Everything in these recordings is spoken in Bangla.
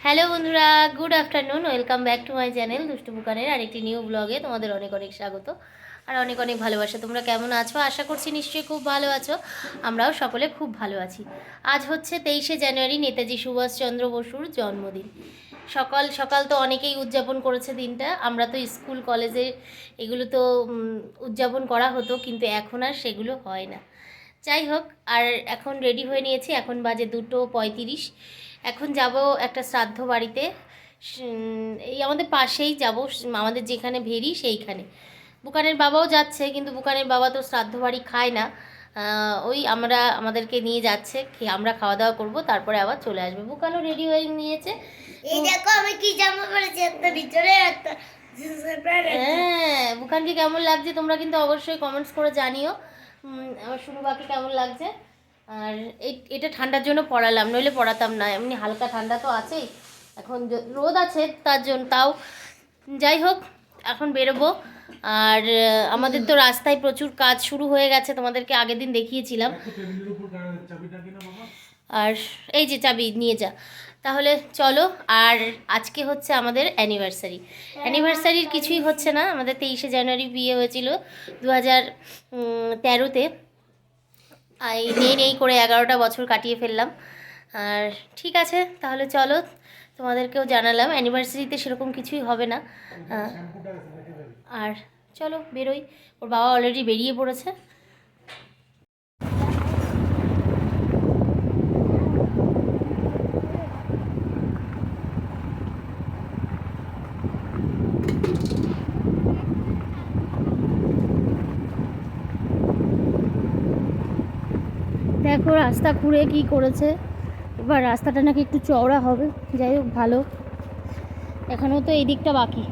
হ্যালো বন্ধুরা, good afternoon. Welcome back to my channel দুষ্টু বুকানের আরেকটি নিউ ব্লগে তোমাদের অনেক অনেক স্বাগত আর অনেক অনেক ভালোবাসা। তোমরা কেমন আছো? আশা করছি নিশ্চয়ই খুব ভালো আছো। আমরাও সকলে খুব ভালো আছি। আজ হচ্ছে 23শে জানুয়ারি, নেতাজি সুভাষচন্দ্র বসুর জন্মদিন। সকাল সকাল তো অনেকেই উদযাপন করেছে দিনটা। আমরা তো স্কুল কলেজে এগুলো তো উদযাপন করা হতো, কিন্তু এখন আর সেগুলো হয় না। যাই হোক, আর এখন রেডি হয়ে নিয়েছি। এখন বাজে 2:35। এখন যাব একটা শ্রাদ্ধ বাড়িতে। এই আমাদের পাশেই যাব, আমাদের যেখানে ভেরি সেইখানে। বুকানের বাবাও যাচ্ছে, কিন্তু বুকানের বাবা তো শ্রাদ্ধ বাড়ি খায় না। ওই আমাদেরকে নিয়ে যাচ্ছে, আমরা খাওয়া দাওয়া করবো, তারপরে আবার চলে আসবে। বুকানও রেডি হয়ে নিয়েছে। এই দেখো আমি কি জামা পরেছি, একটা ভিতরে একটা জিন্সের প্যান্ট। হ্যাঁ, বুকানকে কেমন লাগছে তোমরা কিন্তু অবশ্যই কমেন্টস করে জানিও। আমার শুনুবাকে কেমন লাগছে। আর এটা ঠান্ডার জন্য পরালাম, নইলে পরাতাম না। এমনি হালকা ঠান্ডা তো আছেই, এখন রোদ আছে তার জন্য। তাও যাই হোক, এখন বেরোবো। আর আমাদের তো রাস্তায় প্রচুর কাজ শুরু হয়ে গেছে, তোমাদেরকে আগের দিন দেখিয়েছিলাম। আর এই যে চাবি নিয়ে যা। তাহলে চলো। আর আজকে হচ্ছে আমাদের অ্যানিভার্সারির কিছুই হচ্ছে না। আমাদের 23শে জানুয়ারি বিয়ে হয়েছিল 2013-তে। এই নেই নেই করে 11টা বছর কাটিয়ে ফেললাম। আর ঠিক আছে, তাহলে চলো, তোমাদেরকেও জানালাম অ্যানিভার্সারিতে সেরকম কিছুই হবে না। আর চলো বেরোই। ওর বাবা অলরেডি বেরিয়ে পড়েছে। দেখো রাস্তা খুঁড়ে কি করেছে। এবার রাস্তাটা নাকি একটু চওড়া হবে। যাই হোক, ভালো। এখনও তো এই দিকটা বাকি।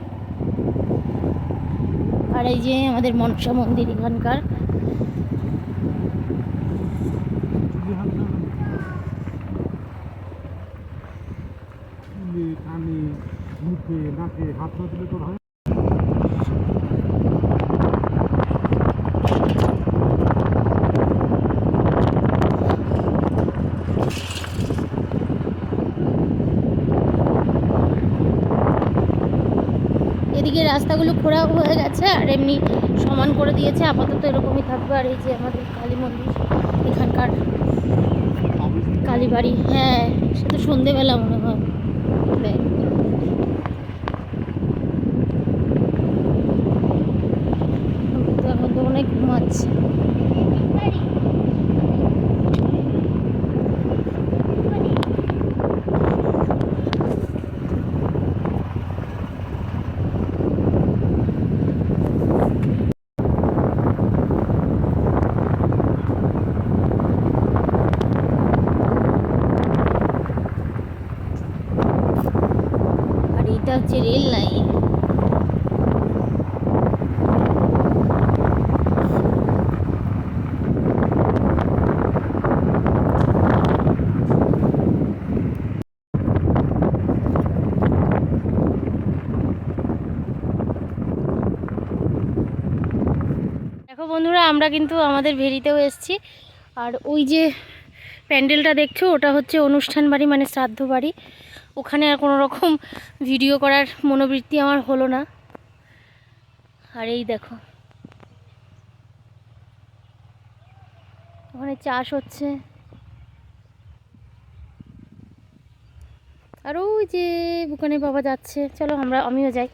আর এই যে আমাদের মনসা মন্দির এখানকার। এদিকে রাস্তাগুলো খোঁড়া হয়ে গেছে আর এমনি সমান করে দিয়েছে। আপাতত এরকমই থাকবে। আর এই যে আমাদের কালী মন্দির এখানকার, কালীবাড়ি। হ্যাঁ, সে তো সন্ধেবেলা মনে হয়। এখন তো অনেক ঘুমাচ্ছে। আর এটা হচ্ছে রেল লাইন। দেখো বন্ধুরা, আমরা কিন্তু আমাদের ভেরিতেও এসেছি। আর ওই যে প্যান্ডেলটা দেখছো, ওটা হচ্ছে অনুষ্ঠান বাড়ি, মানে শ্রাদ্ধ বাড়ি। ওখানে আর কোনো রকম ভিডিও করার মনোবৃত্তি আমার হলো না। আর এই দেখো, ওখানে চাষ হচ্ছে। আর ওই যে বুকানের বাবা যাচ্ছে, চলো আমিও যাই।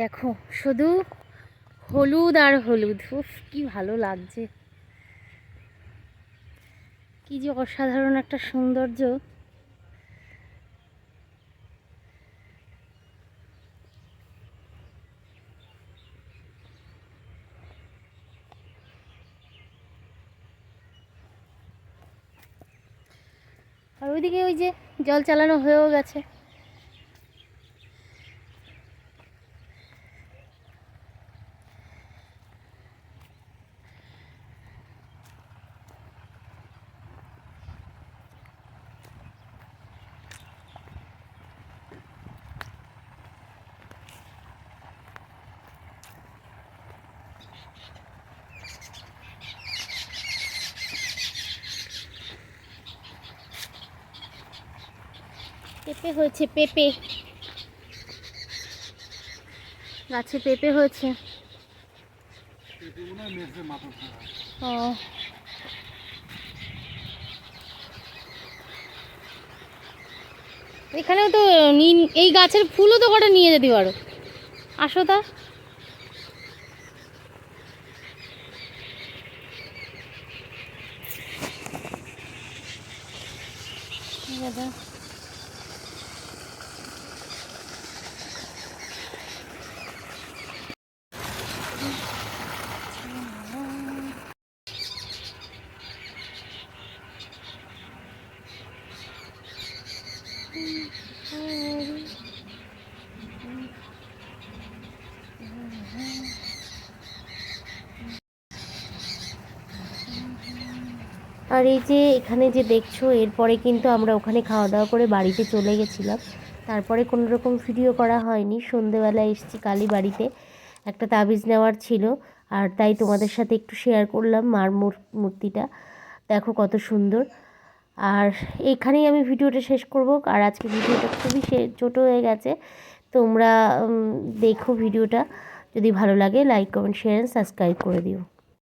দেখো শুধু হলুদ আর হলুদ। উফ, কি ভালো লাগছে, কি যে অসাধারণ একটা সৌন্দর্য। আর ওইদিকে ওই যে জল চালানো হয়েও গেছে। পেঁপে হয়েছে, পেঁপে গাছে পেঁপে হয়েছে। ও এখানেও তো এই গাছের ফুলও তো কটা নিয়ে যেতে পারো। আসো তা। দাদা আর এই যে এখানে যে দেখছো, এরপরে কিন্তু আমরা ওখানে খাওয়া দাওয়া করে বাড়িতে চলে গেছিলাম। তারপরে কোনো রকম ভিডিও করা হয়নি। সন্ধেবেলা এসেছি কালী বাড়িতে, একটা তাবিজ নেওয়ার ছিল, আর তাই তোমাদের সাথে একটু শেয়ার করলাম মার মূর্তিটা। দেখো কত সুন্দর। আর এখানেই আমি ভিডিওটা শেষ করব। আর আজকে ভিডিওটা খুবই ছোটো হয়ে গেছে। তোমরা দেখো ভিডিওটা, যদি ভালো লাগে লাইক কমেন্ট শেয়ার সাবস্ক্রাইব করে দিও।